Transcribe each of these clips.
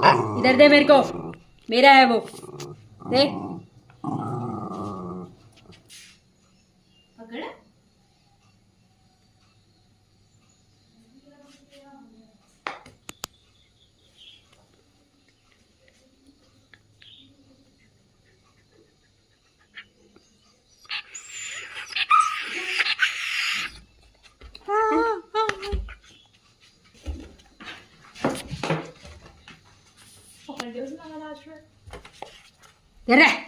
इधर दे मेरे को, मेरा है वो, दे। पकड़। दे रहा है।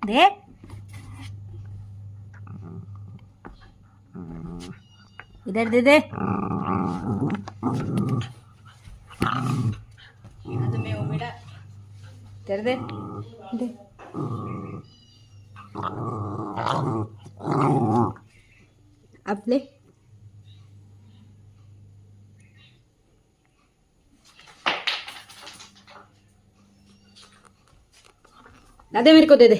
दे। इधर दे दे। इधर दे दे। अब ले। दे मेरे को, दे दे।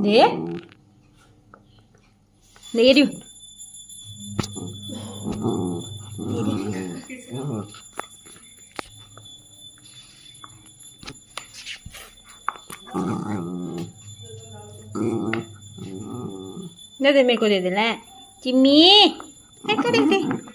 दे दे रही हूँ। दे दे मेरे को, दे दे। ले चिम्मी, मेरे को दे दे।